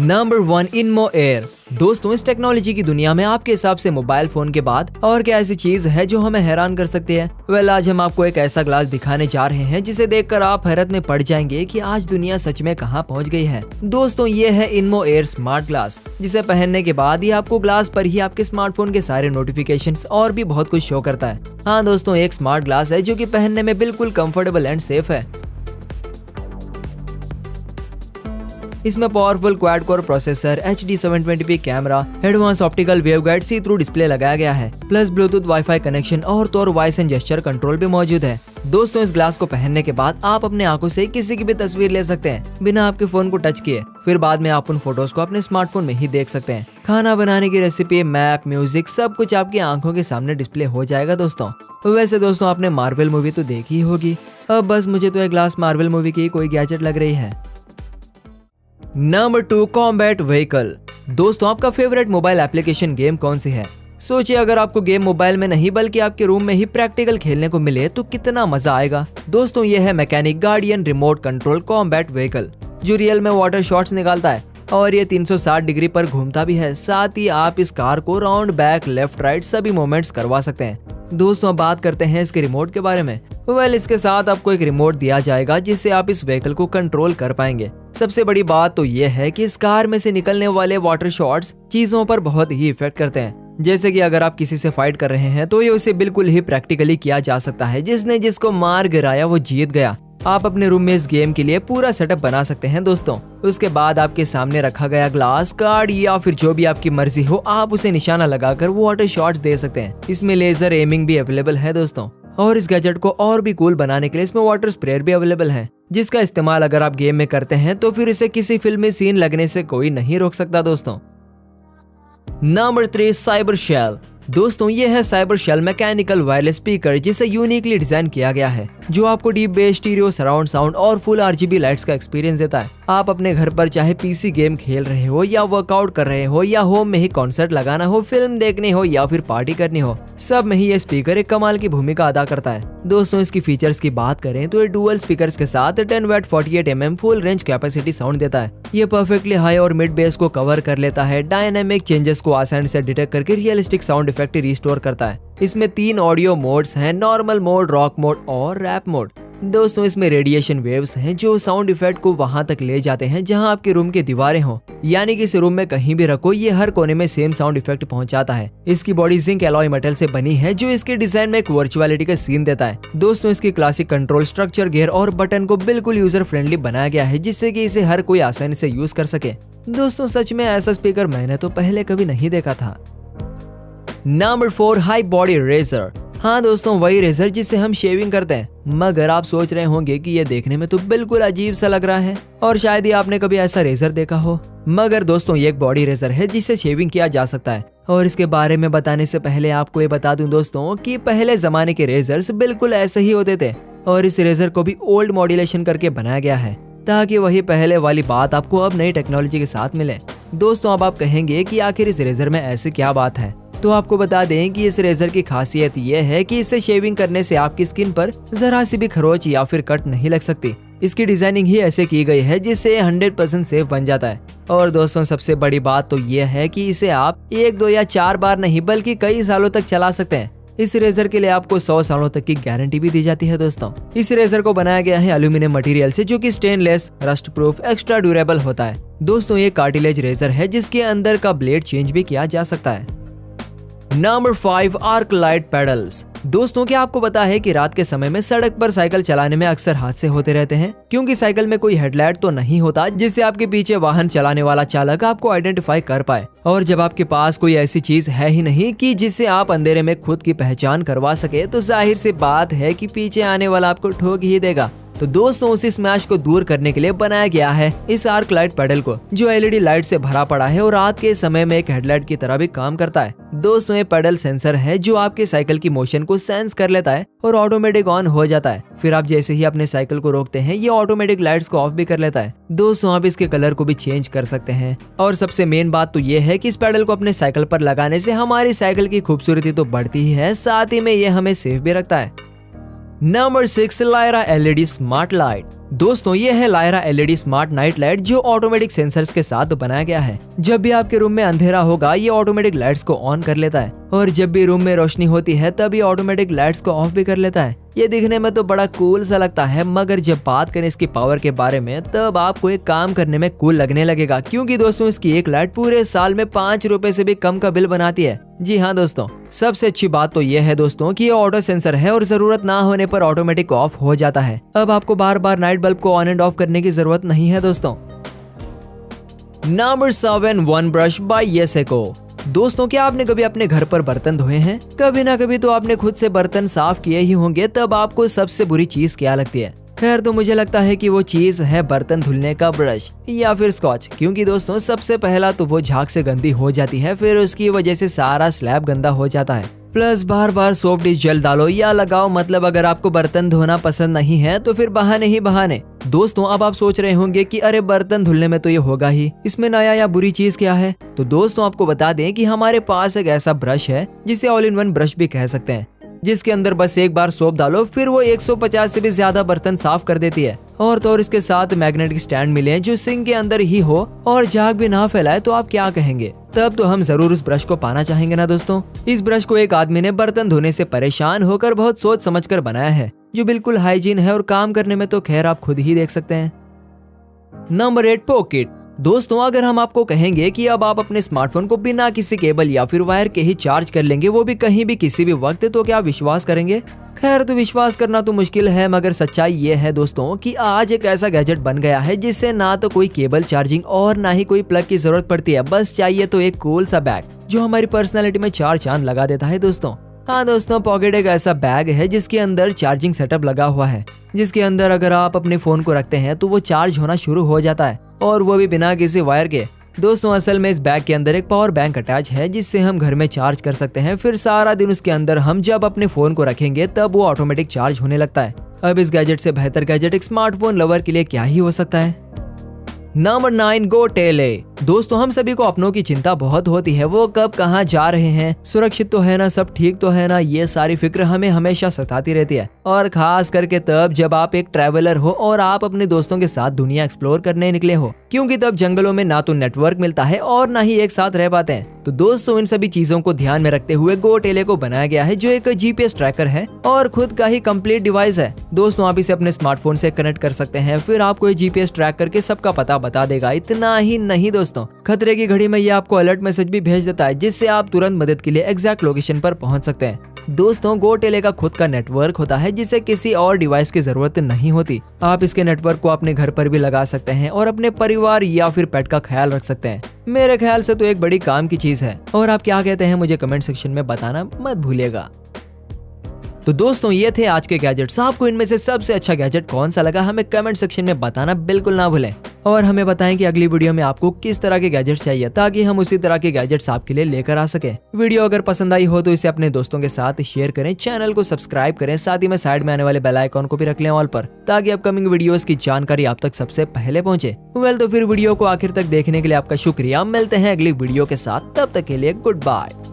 Number 1 इनमो air. दोस्तों, इस technology की दुनिया में आपके हिसाब से मोबाइल फोन के बाद और क्या ऐसी चीज है जो हमें हैरान कर सकती है? आज हम आपको एक ऐसा ग्लास दिखाने जा रहे हैं जिसे देखकर आप हैरत में पड़ जाएंगे कि आज दुनिया सच में कहां पहुंच गई है। दोस्तों, ये है इनमो एयर स्मार्ट ग्लास, जिसे पहनने के बाद ही आपको ग्लास पर ही आपके स्मार्टफोन के सारे नोटिफिकेशंस और भी बहुत कुछ शो करता है। हाँ दोस्तों, एक स्मार्ट ग्लास है जो कि पहनने में बिल्कुल कंफर्टेबल एंड सेफ है। इसमें powerful quad core processor, HD 720p camera, advance optical waveguide see through display लगाया गया है, प्लस ब्लूटूथ वाईफाई कनेक्शन और वॉइस एंड जेस्चर कंट्रोल भी मौजूद है। दोस्तों, इस ग्लास को पहनने के बाद आप अपने आंखों से किसी की भी तस्वीर ले सकते हैं बिना आपके फोन को टच किए। फिर बाद में आप उन फोटोज को अपने स्मार्टफोन में ही देख सकते हैं। खाना बनाने की रेसिपी, मैप, म्यूजिक सब कुछ आपकी आंखों के सामने डिस्प्ले हो जाएगा। वैसे दोस्तों, आपने मार्वल मूवी तो देखी ही होगी। अब बस मुझे तो ये ग्लास मार्वल मूवी की कोई गैजेट लग रही है। Number 2 combat vehicle. दोस्तों, आपका फेवरेट मोबाइल एप्लीकेशन गेम कौन सी है? सोचिए, अगर आपको गेम मोबाइल में नहीं बल्कि आपके रूम में ही प्रैक्टिकल खेलने को मिले तो कितना मजा आएगा। दोस्तों, ये है mechanic guardian remote control combat vehicle, जो रियल में वाटर शॉट्स निकालता है और ये 360 डिग्री पर घूमता भी है। साथ ही आप इस कार को राउंड, बैक, लेफ्ट, राइट सभी मूवमेंट्स करवा सकते हैं। दोस्तों, अब बात करते हैं इसके रिमोट के बारे में। इसके साथ आपको एक रिमोट दिया जाएगा जिससे आप इस व्हीकल को कंट्रोल कर पाएंगे। सबसे बड़ी बात तो ये है कि इस कार में से निकलने वाले वाटर शॉट्स चीजों पर बहुत ही इफेक्ट करते हैं। जैसे कि अगर आप किसी से फाइट कर रहे हैं तो ये उसे बिल्कुल ही प्रैक्टिकली किया जा सकता है। जिसने जिसको मार गिराया वो जीत गया। आप अपने रूम में इस गेम के लिए पूरा सेटअप बना सकते हैं। दोस्तों, उसके बाद आपके सामने रखा गया ग्लास, कार्ड या फिर जो भी आपकी मर्जी हो, आप उसे निशाना लगाकर वाटर शॉट्स दे सकते हैं। इसमें लेजर एमिंग भी अवेलेबल है दोस्तों। और इस गैजेट को और भी कूल बनाने के लिए इसमें वाटर स्प्रेयर भी अवेलेबल है, जिसका इस्तेमाल अगर आप गेम में करते हैं तो फिर इसे किसी फिल्म में सीन लगने से कोई नहीं रोक सकता। दोस्तों, नंबर 3 साइबर शेल। दोस्तों, ये है cyber shell mechanical wireless speaker, जिसे यूनिकली डिजाइन किया गया है, जो आपको deep bass, stereo, surround sound और फुल RGB लाइट्स का एक्सपीरियंस देता है। आप अपने घर पर चाहे PC गेम खेल रहे हो या वर्कआउट कर रहे हो या होम में ही कॉन्सर्ट लगाना हो, फिल्म देखनी हो या फिर पार्टी करनी हो, सब में ही ये स्पीकर एक कमाल की भूमिका अदा करता है। दोस्तों, इसकी फीचर्स की बात करें तो ये डुअल स्पीकर्स के साथ 10 वाट 48 mm full range capacity sound देता है। ये परफेक्टली हाई और मिड बेस को कवर कर लेता है। डायनामिक चेंजेस को आसानी से डिटेक्ट करके रियलिस्टिक साउंड इफेक्ट रिस्टोर करता है। इसमें 3 ऑडियो मोड्स हैं, नॉर्मल मोड, रॉक मोड और रैप मोड। दोस्तों, इसमें रेडिएशन वेव्स हैं जो साउंड इफेक्ट को वहां तक ले जाते हैं जहां आपके रूम की दीवारें हो, यानी कि इस रूम में कहीं भी रखो, ये हर कोने में सेम साउंड इफेक्ट पहुंचाता है। इसकी बॉडी जिंक एलॉय मेटल से बनी है, जो इसके डिजाइन में एक वर्चुअलिटी का सीन देता है। दोस्तों, इसकी क्लासिक कंट्रोल स्ट्रक्चर, गियर और बटन को बिल्कुल यूजर फ्रेंडली बनाया गया है, जिससे कि इसे हर कोई आसानी से यूज कर सके। दोस्तों, सच में ऐसा स्पीकर मैंने तो पहले कभी नहीं देखा था। Number 4 high body razor. हाँ दोस्तों, वही रेजर जिससे हम शेविंग करते हैं। मगर आप सोच रहे होंगे कि ये देखने में तो बिल्कुल अजीब सा लग रहा है और शायद ही आपने कभी ऐसा रेजर देखा हो। मगर दोस्तों, ये एक बॉडी रेजर है जिससे शेविंग किया जा सकता है। और इसके बारे में बताने से पहले आपको ये बता दूं दोस्तों कि पहले जमाने के रेजर्स बिल्कुल ऐसे ही होते थे और इस रेजर को भी ओल्ड मॉड्यूलेशन करके बनाया गया है, ताकि वही पहले वाली बात आपको अब नई टेक्नोलॉजी के साथ मिले। दोस्तों, अब आप कहेंगे कि आखिर इस रेजर में ऐसी क्या बात है, तो आपको बता दें कि इस रेजर की खासियत ये है कि इसे शेविंग करने से आपकी स्किन पर जरा सी भी खरोच या फिर कट नहीं लग सकती। इसकी डिजाइनिंग ही ऐसे की गई है जिससे 100% सेफ बन जाता है। और दोस्तों, सबसे बड़ी बात तो ये है कि इसे आप 1, 2 या 4 बार नहीं बल्कि कई सालों तक चला सकते हैं। इस रेजर के लिए आपको 100 सालों तक की गारंटी भी दी जाती है। दोस्तों, इस रेजर को बनाया गया है एल्यूमिनियम मटेरियल से, जो कि stainless, rust proof, extra durable होता है। दोस्तों, ये कार्टिलेज रेजर है जिसके अंदर का ब्लेड चेंज भी किया जा सकता है। Number 5 arc light pedals. दोस्तों, क्या आपको पता है कि रात के समय में सड़क पर साइकिल चलाने में अक्सर हादसे होते रहते हैं, क्योंकि साइकिल में कोई हेडलाइट तो नहीं होता जिससे आपके पीछे वाहन चलाने वाला चालक आपको आइडेंटिफाई कर पाए। और जब आपके पास कोई ऐसी चीज है ही नहीं कि जिससे आप अंधेरे में खुद की पहचान करवा सके, तो जाहिर सी बात है कि पीछे आने वाला आपको ठोक ही देगा। तो दोस्तों, उस स्मैश को दूर करने के लिए बनाया गया है इस आर्क लाइट पेडल को, जो LED लाइट से भरा पड़ा है और रात के समय में एक हेडलाइट की तरह भी काम करता है। दोस्तों, ये पेडल सेंसर है जो आपके साइकिल की मोशन को सेंस कर लेता है और ऑटोमेटिक ऑन हो जाता है। फिर आप जैसे ही अपने साइकिल को रोकते हैं, ये ऑटोमेटिक लाइट्स को ऑफ भी कर लेता है। दोस्तों, आप इसके कलर को भी चेंज कर सकते हैं। और सबसे मेन बात तो ये है कि इस पेडल को अपने साइकिल पर लगाने से हमारी साइकिल की खूबसूरती तो बढ़ती ही है, साथ ही में ये हमें सेफ भी रखता है। Number 6 Lyra LED smart light. दोस्तों ये है Lyra LED smart night light जो ऑटोमेटिक सेंसर्स के साथ बनाया गया है। जब भी आपके रूम में अंधेरा होगा ये ऑटोमेटिक लाइट्स को ऑन कर लेता है और जब भी रूम में रोशनी होती है तब ये ऑटोमेटिक लाइट्स को ऑफ भी कर लेता है। ये दिखने में तो बड़ा कूल सा लगता है, मगर जब बात करें इसकी पावर के बारे में तब आपको एक काम करने में कूल लगने लगेगा, क्योंकि दोस्तों इसकी एक लाइट पूरे साल में 5 रुपए से भी कम का बिल बनाती है। जी हाँ दोस्तों, सबसे अच्छी बात तो ये है दोस्तों कि ये ऑटो सेंसर है और जरूरत ना होने पर ऑटोमेटिक ऑफ हो जाता है। अब आपको बार बार नाइट बल्ब को ऑन एंड ऑफ करने की जरूरत नहीं है दोस्तों। नंबर 7 वन ब्रश बाय येसेको। दोस्तों क्या आपने कभी अपने घर पर बर्तन धोए हैं? कभी ना कभी तो आपने खुद से बर्तन साफ किए ही होंगे, तब आपको सबसे बुरी चीज क्या लगती है? खैर तो मुझे लगता है कि वो चीज है बर्तन धुलने का ब्रश या फिर स्कॉच, क्योंकि दोस्तों सबसे पहला तो वो झाग से गंदी हो जाती है, फिर उसकी वजह से सारा स्लैब गंदा हो जाता है। प्लस बार बार सोप डिश जेल डालो या लगाओ, मतलब अगर आपको बर्तन धोना पसंद नहीं है तो फिर बहाने ही बहाने। दोस्तों अब आप सोच रहे होंगे कि अरे बर्तन धुलने में तो ये होगा ही, इसमें नया या बुरी चीज क्या है? तो दोस्तों आपको बता दें कि हमारे पास एक ऐसा ब्रश है जिसे ऑल इन वन ब्रश भी कह सकते हैं, जिसके अंदर बस एक बार सोप डालो फिर वो 150 से भी ज्यादा बर्तन साफ कर देती है। और तो और इसके साथ मैग्नेटिक स्टैंड मिले जो सिंक के अंदर ही हो और झाग भी ना फैलाए, तो आप क्या कहेंगे? तब तो हम जरूर उस ब्रश को पाना चाहेंगे ना दोस्तों। इस ब्रश को एक आदमी ने बर्तन धोने से परेशान होकर बहुत सोच समझ कर बनाया है, जो बिल्कुल हाइजीन है और काम करने में तो खैर आप खुद ही देख सकते हैं। Number 8 pocket. दोस्तों अगर हम आपको कहेंगे कि अब आप अपने स्मार्टफोन को बिना किसी केबल या फिर वायर के ही चार्ज कर लेंगे, वो भी कहीं भी किसी भी वक्त, तो क्या आप विश्वास करेंगे? खैर तो विश्वास करना तो मुश्किल है, मगर सच्चाई ये है दोस्तों कि आज एक ऐसा गैजेट बन गया है जिससे ना तो कोई केबल चार्जिंग और ना ही कोई प्लग की जरूरत पड़ती है। बस चाहिए तो एक कूल सा बैग जो हमारी पर्सनैलिटी में 4 चांद लगा देता है दोस्तों। हाँ दोस्तों, पॉकेट एक ऐसा बैग है जिसके अंदर चार्जिंग सेटअप लगा हुआ है, जिसके अंदर अगर आप अपने फोन को रखते हैं तो वो चार्ज होना शुरू हो जाता है, और वो भी बिना किसी वायर के। दोस्तों असल में इस बैग के अंदर एक पावर बैंक अटैच है जिससे हम घर में चार्ज कर सकते हैं, फिर सारा दिन उसके अंदर हम जब अपने फोन को रखेंगे तब वो ऑटोमेटिक चार्ज होने लगता है। अब इस गैजेट से बेहतर गैजेट एक स्मार्टफोन लवर के लिए क्या ही हो सकता है। नंबर 9 गोटेले। दोस्तों हम सभी को अपनों की चिंता बहुत होती है, वो कब कहाँ जा रहे हैं, सुरक्षित तो है ना, सब ठीक तो है ना, ये सारी फिक्र हमें हमेशा सताती रहती है। और खास करके तब जब आप एक ट्रैवलर हो और आप अपने दोस्तों के साथ दुनिया एक्सप्लोर करने निकले हो, क्योंकि तब जंगलों में ना तो नेटवर्क मिलता है और ना ही एक साथ रह पाते हैं। तो दोस्तों इन सभी चीजों को ध्यान में रखते हुए गोटेले को बनाया गया है, जो एक जीपीएस ट्रैकर है और खुद का ही कंप्लीट डिवाइस है। दोस्तों आप इसे अपने स्मार्टफोन से कनेक्ट कर सकते हैं, फिर आपको ये जीपीएस ट्रैक करके सबका पता बता देगा। इतना ही नहीं दोस्तों, खतरे की घड़ी में ये आपको अलर्ट मैसेज भी भेज देता है, जिससे आप तुरंत मदद के लिए एग्जैक्ट लोकेशन पर पहुंच सकते हैं। दोस्तों गोटेले का खुद का नेटवर्क होता है जिसे किसी और डिवाइस की जरूरत नहीं होती। आप इसके नेटवर्क को अपने घर पर भी लगा सकते हैं और अपने परिवार या फिर पेट का ख्याल रख सकते हैं। मेरे ख्याल से तो एक बड़ी काम की चीज है। और आप क्या कहते हैं मुझे कमेंट सेक्शन में बताना मत भूलिएगा। तो दोस्तों ये थे आज के गैजेट्स। आपको इनमें से सबसे अच्छा गैजेट कौन सा लगा हमें कमेंट सेक्शन में बताना बिल्कुल ना भूलें। और हमें बताएं कि अगली वीडियो में आपको किस तरह के गैजेट्स चाहिए, ताकि हम उसी तरह के गैजेट्स आपके लिए लेकर आ सके। वीडियो अगर पसंद आई हो तो इसे अपने दोस्तों के साथ शेयर करें, चैनल को सब्सक्राइब करें, साथ ही में साइड में आने वाले बेल आइकॉन को भी रख लें ऑल पर, ताकि अपकमिंग वीडियोस की जानकारी आप तक सबसे पहले पहुंचे। तो फिर वीडियो को आखिर तक देखने के लिए आपका शुक्रिया। मिलते हैं अगली वीडियो के साथ, तब तक के लिए गुड बाय।